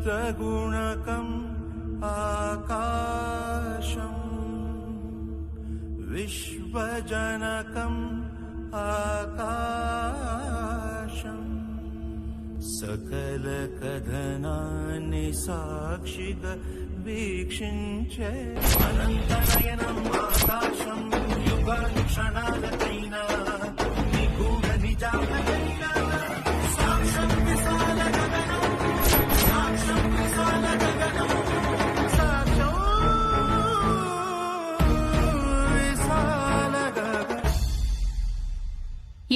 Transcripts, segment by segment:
सगुणकम् आकाशम् विश्वजनकम् आकाशम् सकलकथनानि साक्षिग वीक्षिंचे अनन्तनयनम् आकाशम् युगानुक्षणालकैना निगूढ निजालकैना साक्षं विशालगगनम् साक्षं विशालगगनम् साक्षं विशालगगनम्.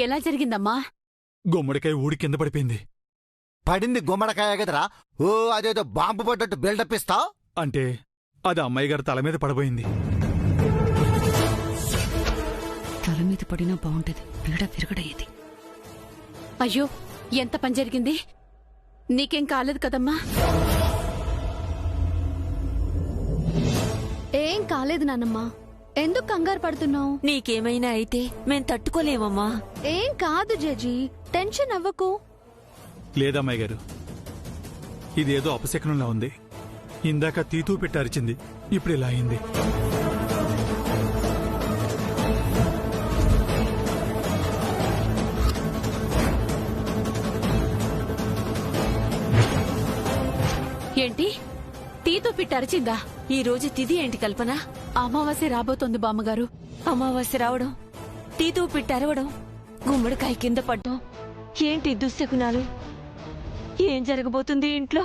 ఎలా జరిగిందమ్మా? గుమ్మడికాయ ఊడి కింద పడిపోయింది. పడింది గుమ్మడికాయ కదరా, ఓ అదేదో బాంబు పడ్డట్టు బిల్డప్ ఇస్తావు. అంటే అది అమ్మాయి గారి తల మీద పడబోయింది. తల మీద పడినా బాగుంటది, పీడ విరగడయ్యేది. అయ్యో, ఎంత పని జరిగింది? నీకేం కాలేదు కదమ్మా? ఏం కాలేదు నాన్నమ్మా, ఎందుకు కంగారు పడుతున్నావు? నీకేమైనా అయితే మేం తట్టుకోలేమమ్మా. ఏం కాదు జేజీ, టెన్షన్ అవ్వకు. లేదమ్మాయి గారు, ఇదేదో అపశకనంలా ఉంది. ఇందాక తీతూ పెట్టి అరిచింది, ఇప్పుడు ఇలా అయింది. ఏంటి, తీతో పిట్టి అరిచిందా? ఈ రోజు తిథి ఏంటి కల్పన? అమావాస్య రాబోతోంది బామ్మగారు. అమావాస్య రావడం, తీతూ పిట్టరవడం, గుమ్మడికాయ కింద పడ్డం, ఏంటి దుశ్శకునాలు? ఏం జరగబోతుంది ఇంట్లో?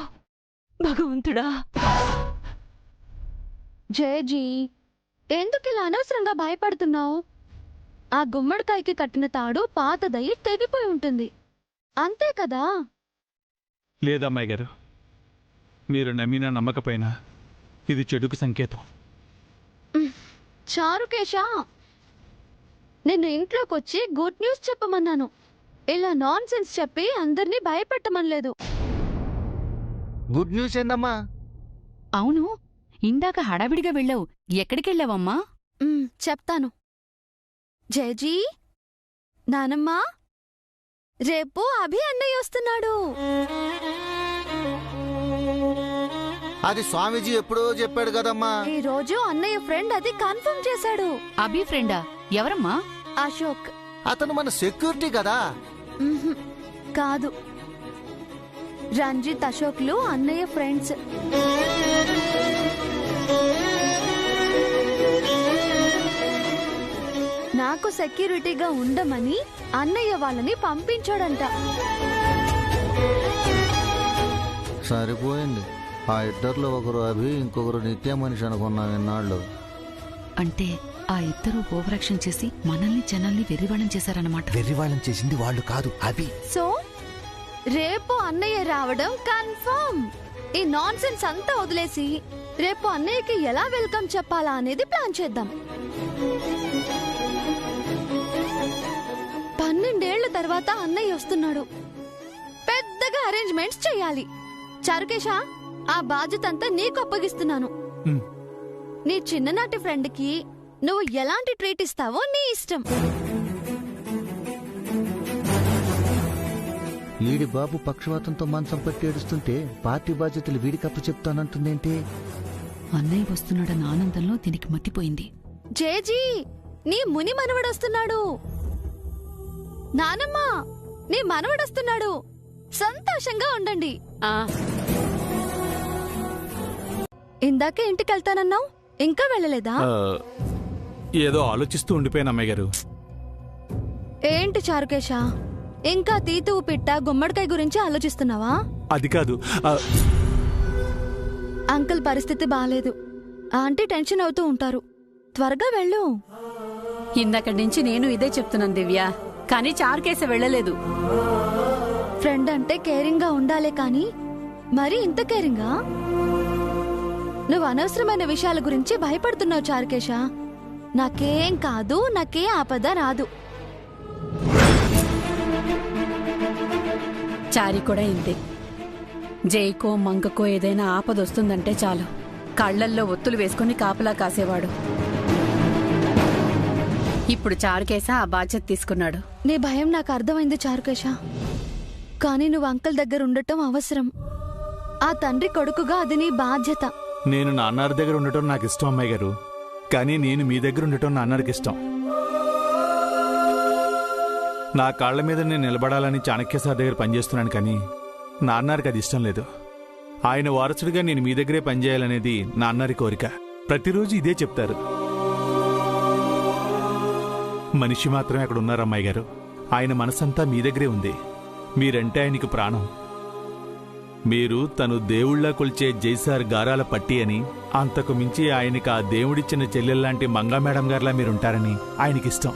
భగవంతుడా! జేజీ, ఎందుకు ఇలా అనవసరంగా భయపడుతున్నావు? ఆ గుమ్మడికాయకి కట్టిన తాడు పాతదయ్యి తెగిపోయి ఉంటుంది, అంతే కదా. లేదమ్మాయి గారు, మీరు నమ్మినా నమ్మకపోయినా ఇది చెడుకు సంకేతం. చారుకేశ, నిన్ను ఇంట్లోకొచ్చి గుడ్ న్యూస్ చెప్పమన్నాను, ఇలా నాన్ సెన్స్ చెప్పి అందరినీ భయపెట్టమనలేదు. గుడ్ న్యూస్ ఏందమ్మా? అవును, ఇందాక హడావిడిగా వెళ్ళావు, ఎక్కడికెళ్ళావమ్మా? చెప్తాను. జేజీ, నానమ్మా, రేపు అభి అన్నయ్య వస్తున్నాడు. అది స్వామీజీ ఎప్పుడో చెప్పాడు కదమ్మా. ఈ రోజు అన్నయ్య ఫ్రెండ్ అది కన్ఫర్మ్ చేశాడు. అభి ఫ్రెండా? ఎవరమ్మా? అశోక్. అతను మన సెక్యూరిటీ కదా. కాదు, రంజిత్, అశోక్లు అన్నయ్య ఫ్రెండ్స్. నాకు సెక్యూరిటీగా ఉండమని అన్నయ్య వాళ్ళని పంపించాడంట. సరిపోయింది, ఆ ఇద్దరిలో ఒకరు అభి, ఇంకొకరు నిత్య మనిషి అనుకున్నాం ఇన్నాళ్ళు. అంటే ఆ ఇద్దరు ఓవరాక్షన్ చేసి మనల్ని జనాల్ని వెర్రివాళ్ళం చేశారన్నమాట. వెర్రివాళ్ళం చేసింది వాళ్ళు కాదు, అభి. సో రేపు అన్నయ్య రావడం కన్ఫర్మ్. ఈ నాన్ సెన్స్ అంతా వదిలేసి రేపు అన్నయ్యకి ఎలా వెల్కమ్ చెప్పాలా అనేది ప్లాన్ చేద్దాం. 12 ఏళ్ల తర్వాత అన్నయ్య వస్తున్నాడు, పెద్దగా అరేంజ్మెంట్స్ చెయ్యాలి. చారుకేశ, ఆ బాధ్యత అంతా నీకు అప్పగిస్తున్నాను. నీ చిన్ననాటి ఫ్రెండ్ కి నువ్వు ఎలాంటి ట్రీట్ ఇస్తావో నీ ఇష్టం. వీడి బాబు పక్షవాతంతో మంచం పట్టి ఏడుస్తుంటే పార్టీ బాధ్యతలు వీడికప్పు చెప్తానంటుందేంటి? అన్నయ్య వస్తున్నాడన్న ఆనందంలో దీనికి మతిపోయింది. జేజీ, నీ ముని మనవడొస్తున్నాడు. నానమ్మ, నీ మనవడొస్తున్నాడు. సంతోషంగా ఉండండి. ఇందాకే ఇంటికెళ్తానన్నావు, ఇంకా వెళ్ళలేదా? ఏదో ఆలోచిస్తూ ఉండిపోయాను అమ్మాయి గారు. ఏంటి చారుకేశ, ఇంకా తీతూ పిట్ట గుమ్మడికాయ గురించి ఆలోచిస్తున్నావా? అది కాదు, అంకుల్ పరిస్థితి బాలేదు, ఆంటీ టెన్షన్ అవుతూ ఉంటారు. త్వరగా వెళ్ళు. ఇందక్కడి నుంచి నేను ఇదే చెప్తున్నాను దివ్య, కానీ చారుకేశ వెళ్ళలేదు. ఫ్రెండ్ అంటే కేరింగ్ గా ఉండాలే కాని మరి ఇంత కేరింగా? నువ్వు అనవసరమైన విషయాల గురించి భయపడుతున్నావు చారుకేశ. నాకేం కాదు, నాకే ఆపద రాదు. చారి కూడా ఇంతే. జైకో మంకకో ఏదైనా ఆపదొస్తుందంటే చాలు కళ్లల్లో ఒత్తులు వేసుకుని కాపలా కాసేవాడు. ఇప్పుడు చారుకేశ ఆ బాధ్యత తీసుకున్నాడు. నీ భయం నాకు అర్థమైంది చారుకేశ, కానీ నువ్వు అంకుల్ దగ్గర ఉండటం అవసరం. ఆ తండ్రి కొడుకుగా అది నీ బాధ్యత. నేను నాన్నగారి దగ్గర ఉండటం నాకు ఇష్టం అమ్మాయి గారు, కానీ నేను మీ దగ్గర ఉండటం నాన్నగారికి ఇష్టం. నా కాళ్ల మీద నేను నిలబడాలని చాణక్య సార్ దగ్గర పనిచేస్తున్నాను, కానీ నాన్నగారికి అది ఇష్టం లేదు. ఆయన వారసుడిగా నేను మీ దగ్గరే పనిచేయాలనేది నాన్నగారి కోరిక. ప్రతిరోజు ఇదే చెప్తారు. మనిషి మాత్రమే అక్కడ ఉన్నారు అమ్మాయి గారు. ఆయన మనసంతా మీ దగ్గరే ఉంది. మీరంటే ఆయనకి ప్రాణం. మీరు తను దేవుళ్లా కొల్చే జైసార్ గారాల పట్టి అని, అంతకు మించి ఆయనకి ఆ దేవుడిచ్చిన చెల్లెల్లాంటి మంగా మేడం గారిలా మీరుంటారని ఆయనకిష్టం.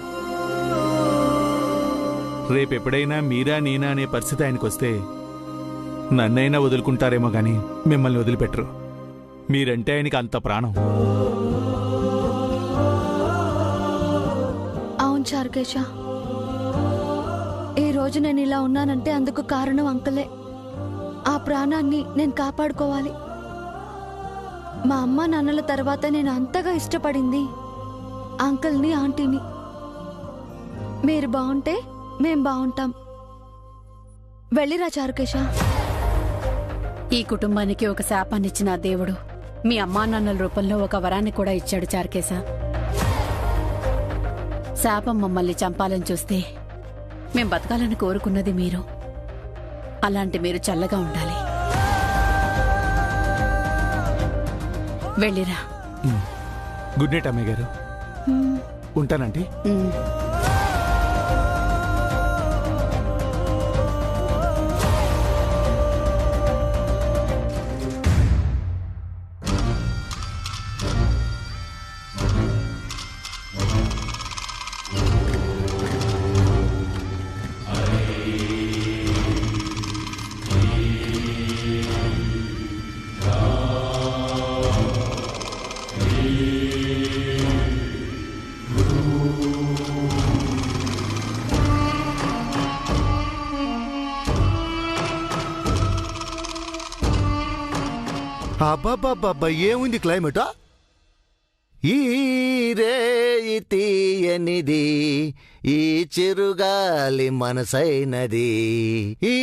రేపెప్పుడైనా మీరా నేనా అనే పరిస్థితి ఆయనకొస్తే నన్నైనా వదులుకుంటారేమో గాని మిమ్మల్ని వదిలిపెట్టరు. మీరంటే ఆయనకి అంత ప్రాణం. అవును చారుకేశ, ఈ రోజు నేను ఇలా ఉన్నానంటే అందుకు కారణం అంకులే. ఆ ప్రాణాన్ని నేను కాపాడుకోవాలి. మా అమ్మ నాన్నల తర్వాత నేను అంతగా ఇష్టపడింది అంకుల్ని, ఆంటీని. మీరు బాగుంటే మేం బాగుంటాం. వెళ్ళిరా చారుకేశ. ఈ కుటుంబానికి ఒక శాపాన్నిచ్చిన ఆ దేవుడు మీ అమ్మా నాన్నల రూపంలో ఒక వరాన్ని కూడా ఇచ్చాడు చారుకేశ. శాపం మమ్మల్ని చంపాలని చూస్తే మేం బతకాలని కోరుకున్నది మీరు. అలాంటి మీరు చల్లగా ఉండాలి. వెళ్ళిరా. గుడ్ నైట్ అమ్మాయి గారు. ఉంటానండి. అబ్బాబ్బాబ్బా, ఏముంది క్లైమేట్? ఈ రేయి తీయనిది, ఈ చిరుగాలి మనసైనది, ఈ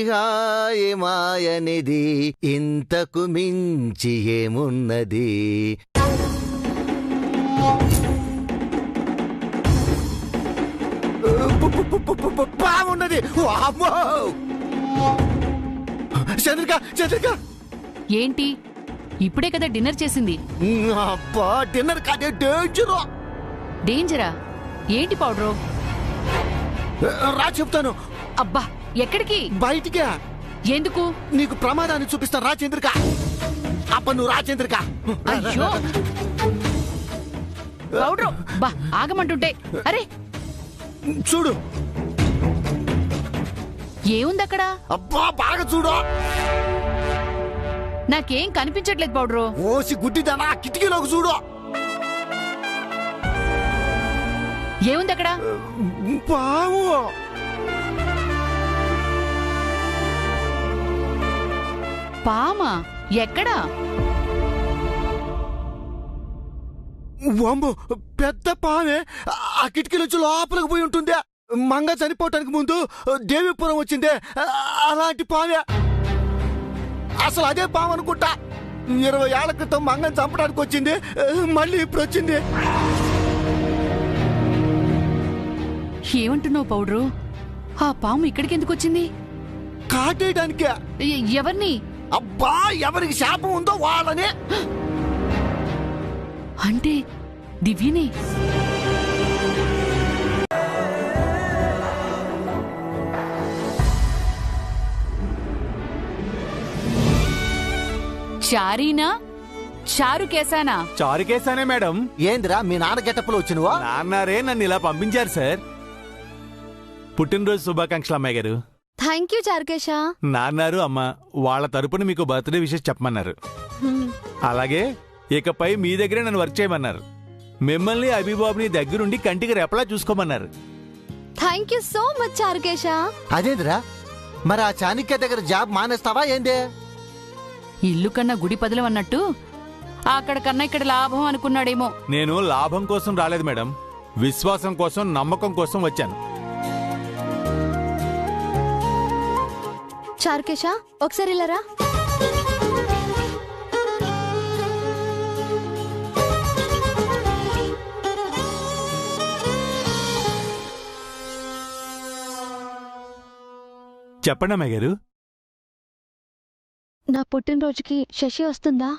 హాయి మాయనిది, ఇంతకు మించి ఏమున్నది? బాగున్నది. చంద్రిక, చంద్రిక, ఏంటి ఇప్పుడే కదా డిన్నర్ చేసింది? అబ్బా, డిన్నర్ కాదే, డేంజరు. డేంజరా? ఏంటి పౌడరు? రా చెప్తాను. అబ్బా, ఎక్కడికి? బయటికే. ఎందుకు? నీకు ప్రమాదాన్ని చూపిస్తాను. రా చంద్రిక. అప్ప నువ్వు రా చంద్రిక. అయ్యో పౌడరు, బా ఆగమంటుంటే. అరే చూడు. ఏముంది అక్కడ? అబ్బా, బాగా చూడు. నాకేం కనిపించట్లేదు పౌడరు. ఓసి గుడ్డిదానా, కిటికీలోకి చూడు. ఏముంది అక్కడ? పాము. పామా? ఎక్కడా? వామ్మో, పెద్ద పామే. ఆ కిటికీలోంచి లోపలికి పోయి ఉంటుంది. మంగ చనిపోవటానికి ముందు దేవీపురం వచ్చిందే, అలాంటి పామే. అసలు అదే పాము అనుకుంటా. 20 ఏళ్ల క్రితం మంగని చంపడానికి వచ్చింది, మళ్ళీ ఇప్పుడు వచ్చింది. ఏమంటున్నావు పౌడరు? ఆ పాము ఇక్కడికి ఎందుకు వచ్చింది? కాటేయడానికే. ఎవరిని? అబ్బా, ఎవరికి శాపం ఉందో వాళ్ళని. అంటే దివ్యని. చారీనా? చారుకేశానా? చారుకేశానే మేడం. ఏందిరా మీ నాన్న గెటప్పులో వచ్చినవా? నాన్నారే నన్ను ఇలా పంపించారు సార్. పుట్టినరోజు శుభాకాంక్షలు అమ్మాయి గారు. Thank you Charukesha. నాన్నారు అమ్మ వాళ్ళ తరపున మీకు బర్త్డే విషెస్ చెప్పమన్నారు. అలాగే ఇకపై మీ దగ్గరే నన్ను వర్క్ చేయమన్నారు. మిమ్మల్ని అభిబాబుని దగ్గరుండి కంటికి రెపలా చూసుకోమన్నారు. Thank you so much Charukesha. అదేందిరా, మరి ఆ చాణక్య దగ్గర జాబ్ మానేస్తావా ఏందే? ఇల్లు కన్నా గుడి పదలం అన్నట్టు అక్కడ కన్నా ఇక్కడ లాభం అనుకున్నాడేమో. నేను లాభం కోసం రాలేదు మేడం, విశ్వాసం కోసం, నమ్మకం కోసం వచ్చాను. చారుకేశ, ఒకసారి ఇలా రా. చెప్పండి అమ్మాయి గారు. నా పుట్టినరోజుకి శశి వస్తుందా?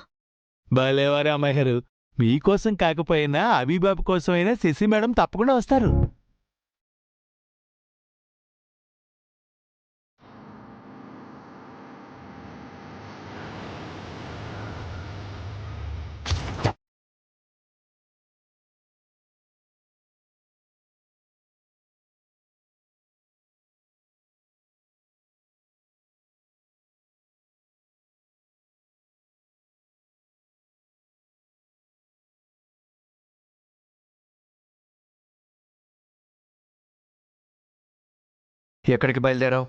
భలేవారే అమ్మాయి గారు, మీకోసం కాకపోయినా అబీబాబు కోసమైనా శశి మేడం తప్పకుండా వస్తారు. ఎక్కడికి బయలుదేరావు?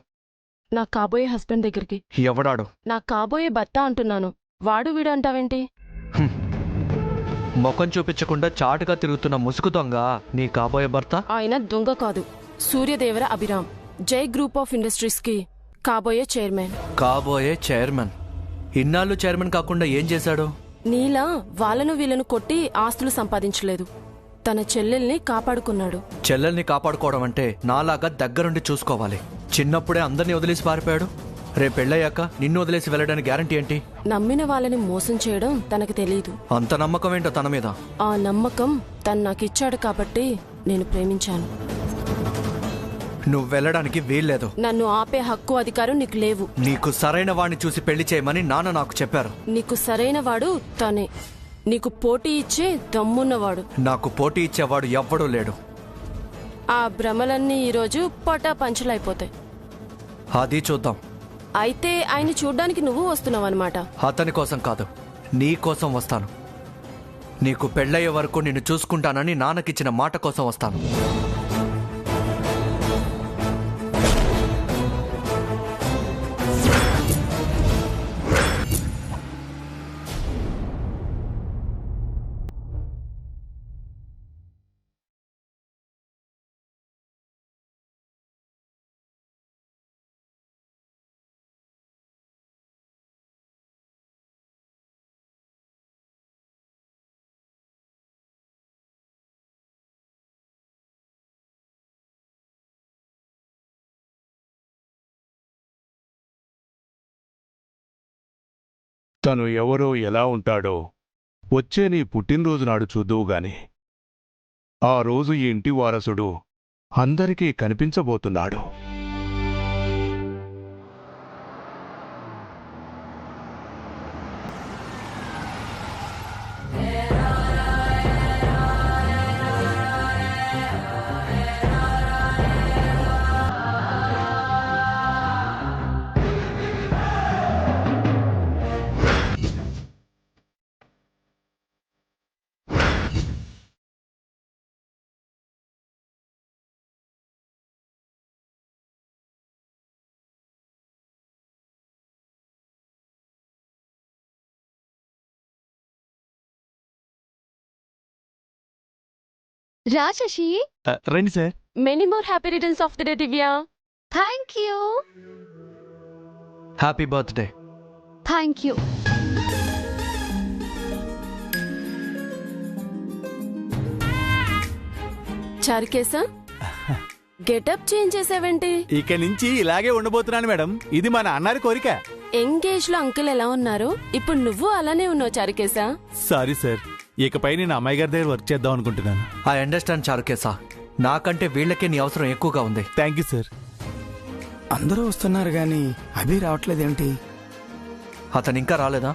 నా కాబోయే హస్బెండ్ దగ్గరికి. ఎవడాడు? నా కాబోయే భర్త అంటున్నాను. వాడు వీడు అంటావేంటి? ముఖం చూపించకుండా చాటుగా తిరుగుతున్న ముసుగు దొంగ నీ కాబోయే భర్త? ఆయన దొంగ కాదు, సూర్యదేవర అభిరామ్, జై గ్రూప్ ఆఫ్ ఇండస్ట్రీస్ కి కాబోయే చైర్మన్. కాబోయే చైర్మన్? ఇన్నాళ్ళు చైర్మన్ కాకుండా ఏం చేశాడు? నీలా వాళ్ళను వీళ్ళను కొట్టి ఆస్తులు సంపాదించలేదు, తన చెల్లెల్ని కాపాడుకున్నాడు. చెల్లెల్ని కాపాడుకోవడం అంటే నాలాగా దగ్గరుండి చూసుకోవాలి. చిన్నప్పుడే అందరినీ వదిలేసి పారిపోయాడు. రేపెళ్ళయ్యాక నిన్ను వదిలేసి వెళ్ళడానికి గ్యారంటీ ఏంటి? నమ్మిన వాళ్ళని మోసం చేయడం తనకు తెలీదు. అంత నమ్మకం ఏంటో తన మీద? ఆ నమ్మకం తను నాకిచ్చాడు కాబట్టి నేను ప్రేమించాను. నువ్వు వెళ్ళడానికి వీల్లేదు. నన్ను ఆపే హక్కు అధికారం నీకు లేవు. నీకు సరైన వాడిని చూసి పెళ్లి చేయమని నాన్న నాకు చెప్పారు. నీకు సరైన వాడు తనే. నీకు పోటీ ఇచ్చే దమ్మున్నవాడు. నాకు పోటీ ఇచ్చేవాడు ఎవ్వడూ లేడు. ఆ భ్రమలన్నీ ఈరోజు పటా పంచలైపోతాయి. అది చూద్దాం. అయితే ఆయన చూడ్డానికి నువ్వు వస్తున్నావన్నమాట. అతని కోసం కాదు, నీ కోసం వస్తాను. నీకు పెళ్ళయ్యే వరకు నిన్ను చూసుకుంటానని నాన్నకిచ్చిన మాట కోసం వస్తాను. తను ఎవరో ఎలా ఉంటాడో వచ్చే నీ పుట్టినరోజు నాడు చూద్దువుగాని. ఆ రోజు ఈ ఇంటి వారసుడు అందరికీ కనిపించబోతున్నాడు. రా శశి. రండి sir. Many more happy returns of the day Divya. Thank you. Happy birthday. Thank you. Charukesha, getup change చేసావేంటి? ఇక నుంచి ఇలాగే ఉండబోతున్నాను మేడం. ఇది మా నాన్నగారి కోరిక. ఎంగేజ్ లో అంకుల్ ఎలా ఉన్నారు, ఇప్పుడు నువ్వు అలానే ఉన్నావు చారుకేశా. సారీ సార్, ఇకపై నేను అమ్మాయి గారి దగ్గర వర్క్ చేద్దాం అనుకుంటున్నాను. I understand Charukesha. నాకంటే వీళ్ళకే నీ అవసరం ఎక్కువగా ఉంది. Thank you sir. అందరూ వస్తున్నారు గాని అభి రావట్లేదేంటి? అతను ఇంకా రాలేదా?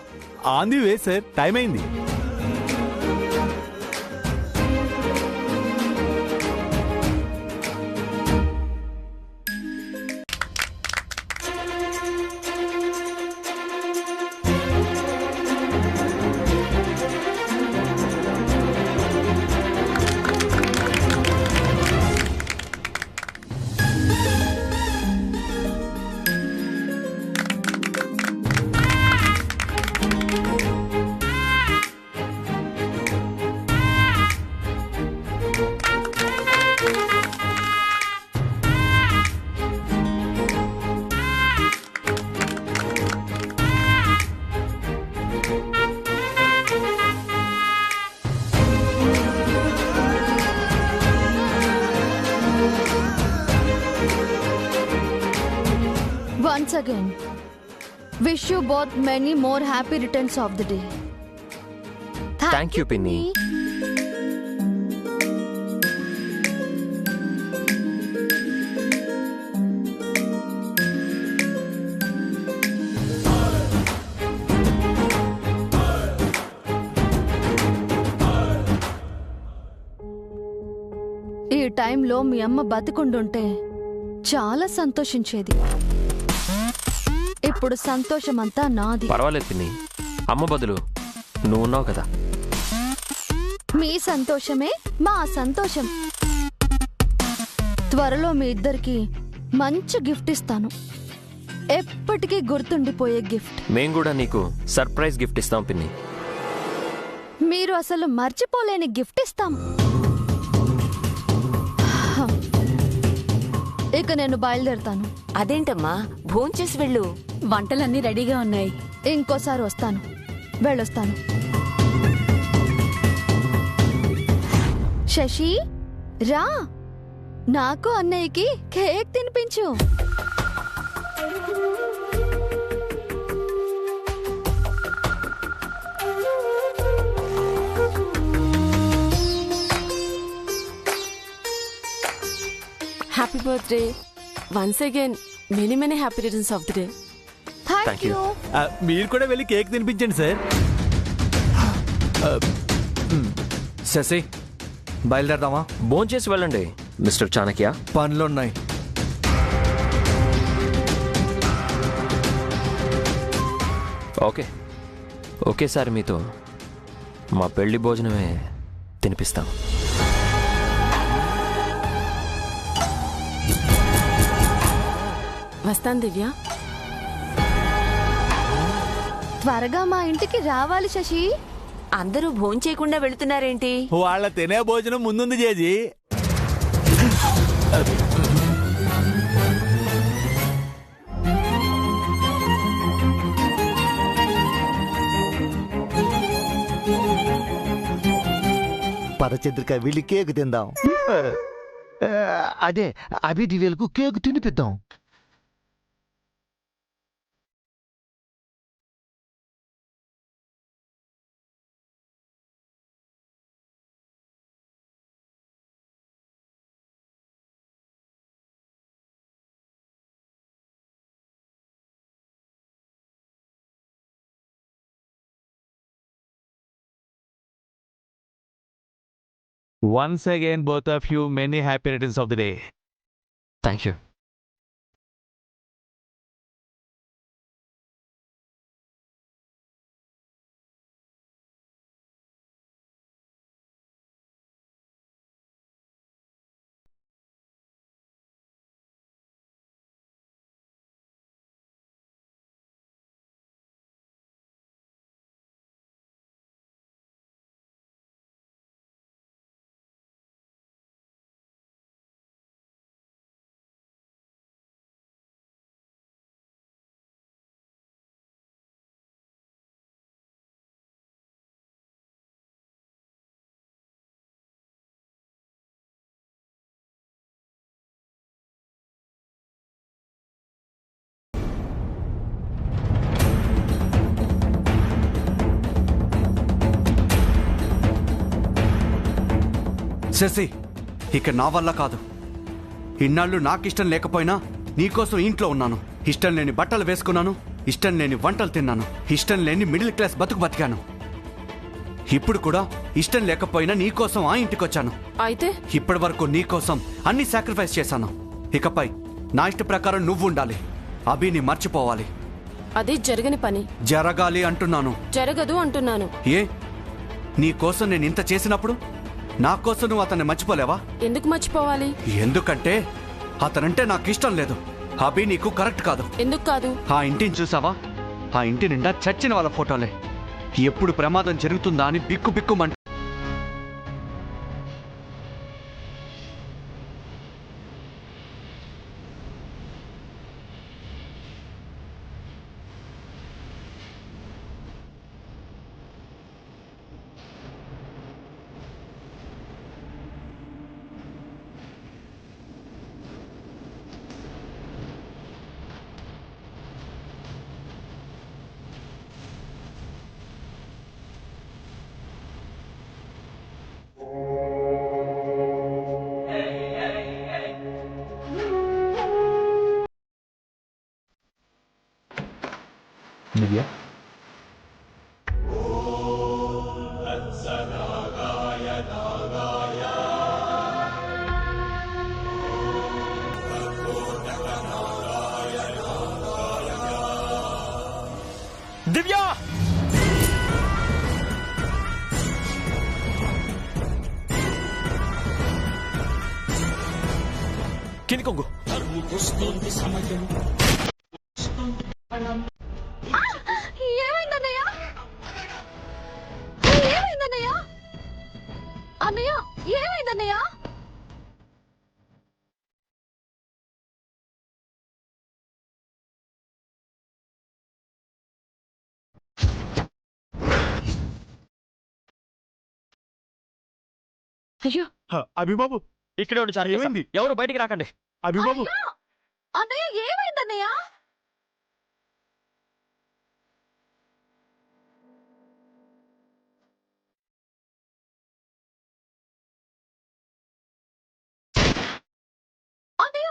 On the way sir, time అయింది. Once again wish you both many more happy returns of the day. Thank you పిన్ని. ఈ టైంలో మీ అమ్మ బతికుండుంటే చాలా సంతోషించేది. ఇప్పుడు సంతోషమంతా నాది. పర్వాలేదు పిన్ని, అమ్మ బదులు నువ్వు ఉన్నావు కదా. మీ సంతోషమే మా సంతోషం. త్వరలో మీ ఇద్దరికి మంచి గిఫ్ట్ ఇస్తాను, ఎప్పటికీ గుర్తుండిపోయే గిఫ్ట్. మేం కూడా నీకు సర్ప్రైజ్ గిఫ్ట్ ఇస్తాం పిన్ని. మీరు అసలు మర్చిపోలేని గిఫ్ట్ ఇస్తాం. ఇక నేను బయలుదేరుతాను. అదేంటమ్మా, భోంచేసి వెళ్ళు. వంటలన్నీ రెడీగా ఉన్నాయి. ఇంకోసారి వస్తాను, వెళ్ళొస్తాను. శశి రా, నాకు అన్నయ్యకి కేక్ తినిపించు. Happy birthday once again. Many many happy returns of the day. Thank you. మీరు కూడా వెళ్ళి కేక్ తినిపించండి సార్. శశి, బయలుదేరదామా? భోంచేసి వెళ్ళండి మిస్టర్ చాణక్య. పనులున్నాయి. ఓకే, ఒకేసారి మీతో మా పెళ్లి భోజనమే తినిపిస్తాం. వస్తాను దివ్య. త్వరగా మా ఇంటికి రావాలి శశి. అందరూ భోంచేయకుండా వెళుతున్నారేంటి? వాళ్ళ తినే భోజనం ముందుంది చేజీ. పరచంద్రిక వెళ్ళి కేక్ తిందాం. అదే అభిదివ్యలకు cake తినిపిద్దాం. Once again, both of you, many happy returns of the day. Thank you. Sasi, ఇక నా వల్ల కాదు. ఇన్నాళ్ళు నాకిష్టం లేకపోయినా నీకోసం ఇంట్లో ఉన్నాను. ఇష్టం లేని బట్టలు వేసుకున్నాను, ఇష్టం లేని వంటలు తిన్నాను, ఇష్టం లేని మిడిల్ క్లాస్ బతుకు బతికాను. ఇప్పుడు కూడా ఇష్టం లేకపోయినా నీకోసం ఆ ఇంటికొచ్చాను. అయితే ఇప్పటి వరకు నీకోసం అన్ని సాక్రిఫైస్ చేశాను. ఇకపై నా ఇష్ట ప్రకారం నువ్వు ఉండాలి. అభిని మర్చిపోవాలి. అది జరగని పని. జరగాలి అంటున్నాను. జరగదు అంటున్నాను. ఏ, నీ కోసం నేను ఇంత చేసినప్పుడు నా కోసం నువ్వు అతన్ని మర్చిపోలేవా? ఎందుకు మర్చిపోవాలి? ఎందుకంటే అతనంటే నాకు ఇష్టం లేదు. అభి నీకు కరెక్ట్ కాదు. ఎందుకు కాదు? ఆ ఇంటిని చూసావా? ఆ ఇంటి నిండా చచ్చిన వాళ్ళ ఫోటోలే. ఎప్పుడు ప్రమాదం జరుగుతుందా అని బిక్కు బిక్కుమంట. దివ్య. దివ్య కింది కొంగు. ఏమైందన్నయ్య? ఏమైందన్నయ్య? అన్నయ్య ఏమైందన్నయ్య? అయ్యో అభిబాబు ఇక్కడే ఉండి చారు. ఏమైంది? ఎవరు బయటికి రాకండి. అభిబాబు అన్నయ్య ఏమైందన్నయ్య? అన్నయ్య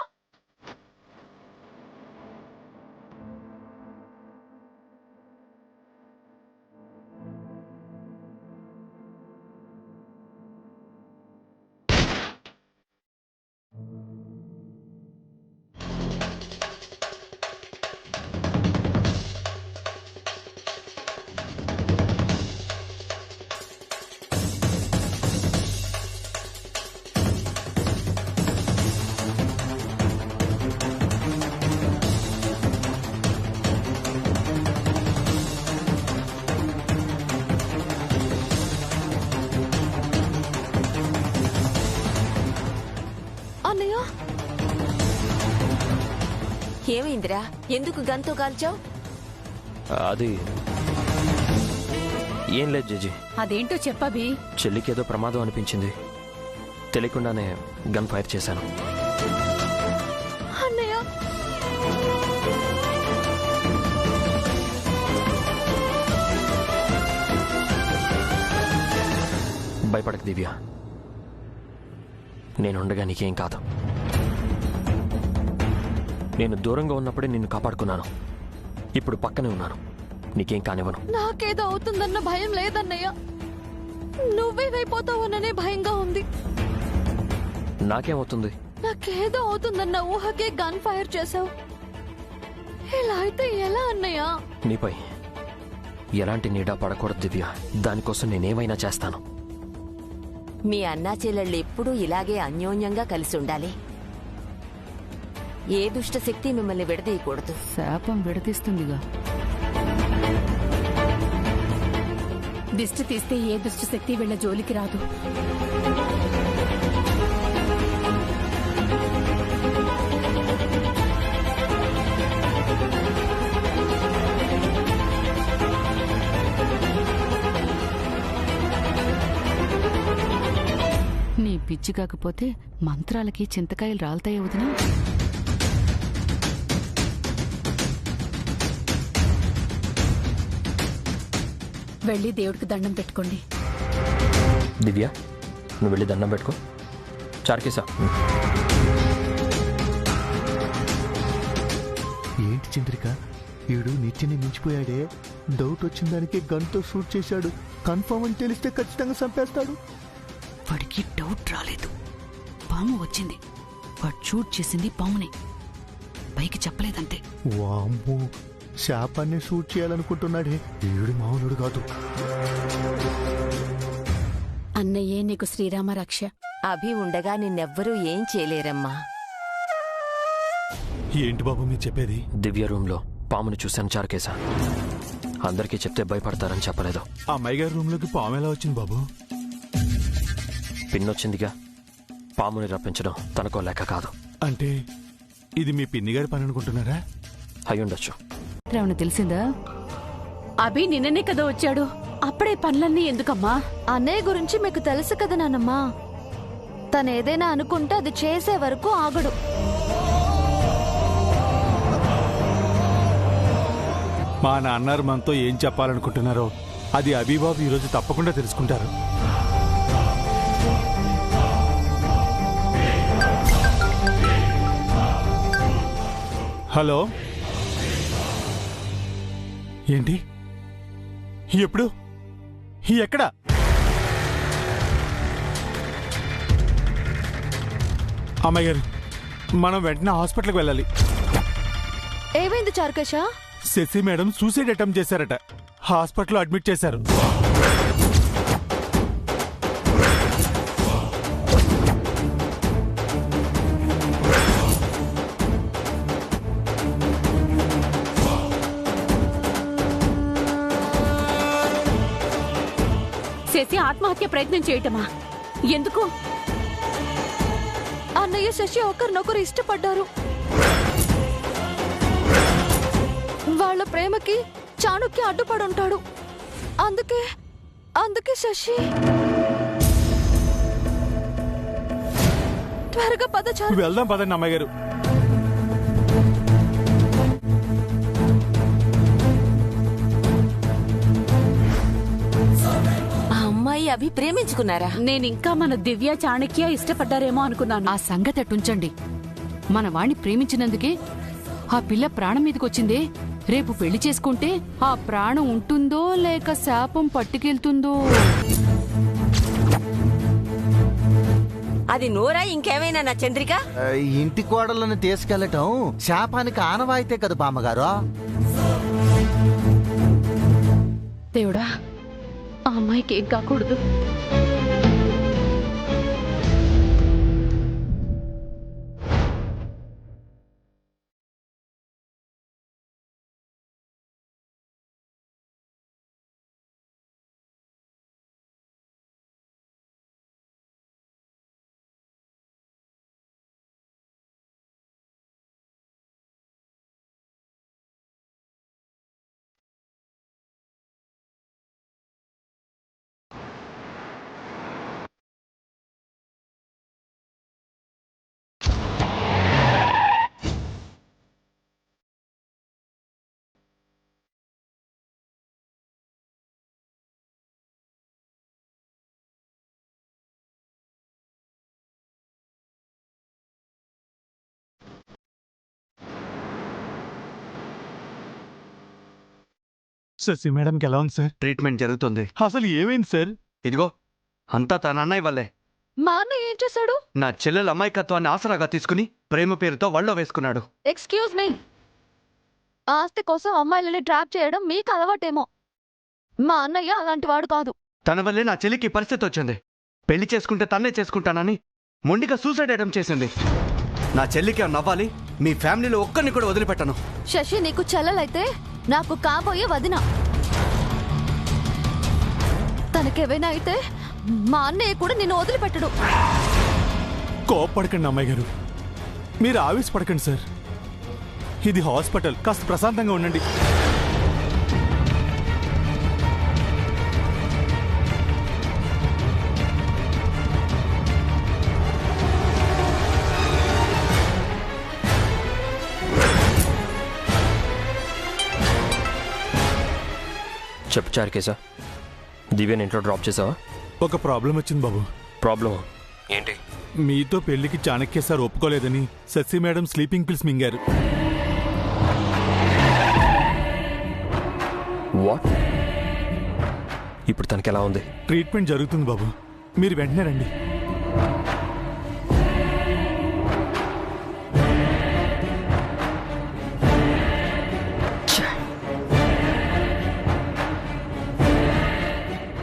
అన్నయ్య ఏమైందిరా? ఎందుకు గన్తో కాల్చావు? అది ఏం లేదు జేజీ. అదేంటో చెప్పబి. చెల్లికి ఏదో ప్రమాదం అనిపించింది. తెలియకుండానే గన్ ఫైర్ చేశాను. అన్నయ్య భయపడకు దివ్య, నేనుండగా నీకేం కాదు. నేను దూరంగా ఉన్నప్పుడే నిన్ను కాపాడుకున్నాను. ఇప్పుడు పక్కనే ఉన్నాను, నీకేం కానివ్వను. నాకేదో అవుతుందన్న భయం లేదన్నయ్య. నువ్వేమైపోతావోననే భయంగా ఉంది. నాకేమవుతుంది? నాకేదో అవుతుందన్న ఊహకే గన్ ఫైర్ చేసావు. ఇలా అయితే ఎలా అన్నయ్య? నీపై ఎలాంటి నీడా పడకూడదు దివ్య. దానికోసం నేనేమైనా చేస్తాను. మీ అన్నా చెల్లెళ్ళు ఎప్పుడూ ఇలాగే అన్యోన్యంగా కలిసి ఉండాలి. ఏ దుష్ట శక్తి మిమ్మల్ని విడదీయకూడదు. శాపం విడదీస్తుందిగా. దిష్టి తీస్తే ఏ దుష్ట శక్తి వీళ్ళ జోలికి రాదు. నీ పిచ్చి కాకపోతే మంత్రాలకి చింతకాయలు రాలతాయి వదినా. వెళ్ళి దేవుడికి దండం పెట్టుకోండి. దివ్య, నువ్వు వెళ్ళి దండం పెట్టుకో. చార్కేసా, ఏంటి చంద్రిక, ఈడు నిత్యని మించిపోయాడే. డౌట్ వచ్చిన దానికి గన్తో షూట్ చేశాడు. కన్ఫర్మ్ అని తెలిస్తే ఖచ్చితంగా చంపేస్తాడు. వాడికి డౌట్ రాలేదు, పాము వచ్చింది. వాడు షూట్ చేసింది పామునే, పైకి చెప్పలేదంతే. వామ్మో, శాపాన్ని షూట్ చేయాలనుకుంటున్నాడే. ఈడు మామూలుడు కాదు. అన్నయ్యే నీకు శ్రీరామ రక్ష. అభి ఉండగా నిన్నెవ్వరూ ఏం చేయలేరమ్మా. ఏంటి బాబు మీరు చెప్పేది? దివ్య రూమ్లో పాముని చూశాను చార్కేసా. అందరికీ చెప్తే భయపడతారని చెప్పలేదు. ఆ అమ్మాయి గారి రూమ్లోకి పాము ఎలా వచ్చింది బాబు? పిన్నొచ్చిందిగా. పాముని రప్పించడం తనకో లెక్క కాదు. అంటే ఇది మీ పిన్ని గారి పని అనుకుంటున్నారా? అయ్యుండొచ్చు. ఏమన్నా తెలిసిందా? అభి నిన్ననే కదా వచ్చాడు, అప్పుడే పనులన్నీ ఎందుకమ్మా? అన్నయ్య గురించి మీకు తెలుసు కదా నాన్నమ్మా. తనేదైనా అనుకుంటే అది చేసే వరకు ఆగడు. మా నాన్నారు మనతో ఏం చెప్పాలనుకుంటున్నారో అది అభిబాబు ఈరోజు తప్పకుండా తెలుసుకుంటారు. హలో, ఏంటి? ఎప్పుడు? ఎక్కడ? అమ్మాయి గారు, మనం వెంటనే హాస్పిటల్కి వెళ్ళాలి. ఏమైంది Charukesha? Shashi madam suicide attempt చేశారట. హాస్పిటల్లో అడ్మిట్ చేశారు. శశి ఆత్మహత్య ప్రయత్నం చేయటమా? ఎందుకు? అన్నయ్య శశి ఒకరినొకరు ఇష్టపడ్డారు. వాళ్ళ ప్రేమకి చాణుక్య అడ్డుపడుంటాడు. అందుకే శశి. త్వరగా పద చారు. వెళ్దాం పదండి అమ్మాయి గారు. అవి ప్రేమించుకున్నారా? నేనింకా మన దివ్య చాణక్య ఇష్టపడ్డారేమో అనుకున్నాను. ఆ సంగతి అట్టుంచండి. మన వాణ్ణి ప్రేమించినందుకే ఆ పిల్ల ప్రాణం మీదకొచ్చిందే. రేపు పెళ్లి చేసుకుంటే ఆ ప్రాణం ఉంటుందో లేక శాపం పట్టుకెళ్తుందో. అది నోరా ఇంకేమైనా నా చంద్రిక? ఇంటి కోడలను తీసుకెళ్లటం శాపానికి ఆనవాయితే కదా బామ్మగారు. దేవుడా, ఆ అమ్మాయికి ఏం కాకూడదు. శశి మేడంకి ఎలా ఉంది సార్? ట్రీట్మెంట్ జరుగుతుంది. అసలు ఏమైంది సార్? ఇదిగో అంతా తన అన్నయ్య వల్లే. మా అన్నయ్య ఏం చేశాడు? నా చెల్లెల అమాయకత్వాన్ని ఆసరాగా తీసుకుని ప్రేమ పేరుతో వల్లో వేసుకున్నాడు. Excuse me. ఆస్తి కోసం అమ్మాయిలని ట్రాప్ చేయడం మీకు అలవాటేమో. మా అన్నయ్య అలాంటి వాడు కాదు. తన వల్లే నా చెల్లికి పరిస్థితి వచ్చింది. పెళ్లి చేసుకుంటే తన్నే చేసుకుంటానని మొండిగా సూసైడ్ అటెంప్ట్ చేసింది. నా చెల్లికి నవ్వాలి. మీ ఫ్యామిలీలో ఒక్కరిని కూడా వదిలిపెట్టను. శశి నీకు చెల్లెలైతే నాకు కాబోయే వదిన. తనకేవైనా అయితే మా అన్నయ్య కూడా నిన్ను వదిలిపెట్టడు. కోప్పడకండి అమ్మాయి గారు, మీరు ఆవేశపడకండి సార్. ఇది హాస్పిటల్, కాస్త ప్రశాంతంగా ఉండండి. చెప్పు చారుకేశ, దివ్యని ఇంట్లో డ్రాప్ చేసావా? ఒక ప్రాబ్లం వచ్చింది బాబు. ప్రాబ్లం ఏంటి? మీతో పెళ్లికి చాణక్య సార్ ఒప్పుకోలేదని శశి మేడం స్లీపింగ్ పిల్స్ మింగారు. వాట్? ఇప్పుడు తనకి ఎలా ఉంది? ట్రీట్మెంట్ జరుగుతుంది బాబు, మీరు వెంటనే రండి.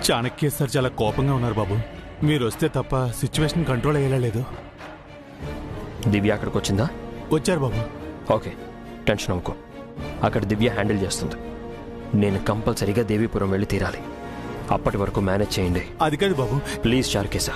చాణక్య సార్ చాలా కోపంగా ఉన్నారు బాబు. మీరు వస్తే తప్ప సిచ్యువేషన్ కంట్రోల్ అయ్యేలా లేదు. దివ్య అక్కడికి వచ్చిందా? వచ్చారు బాబు. ఓకే, టెన్షన్ అవ్వకు. అక్కడ దివ్య హ్యాండిల్ చేస్తుంది. నేను కంపల్సరీగా దేవీపురం వెళ్ళి తీరాలి. అప్పటి వరకు మేనేజ్ చేయండి. అది కాదు బాబు. ప్లీజ్ చారుకేశ,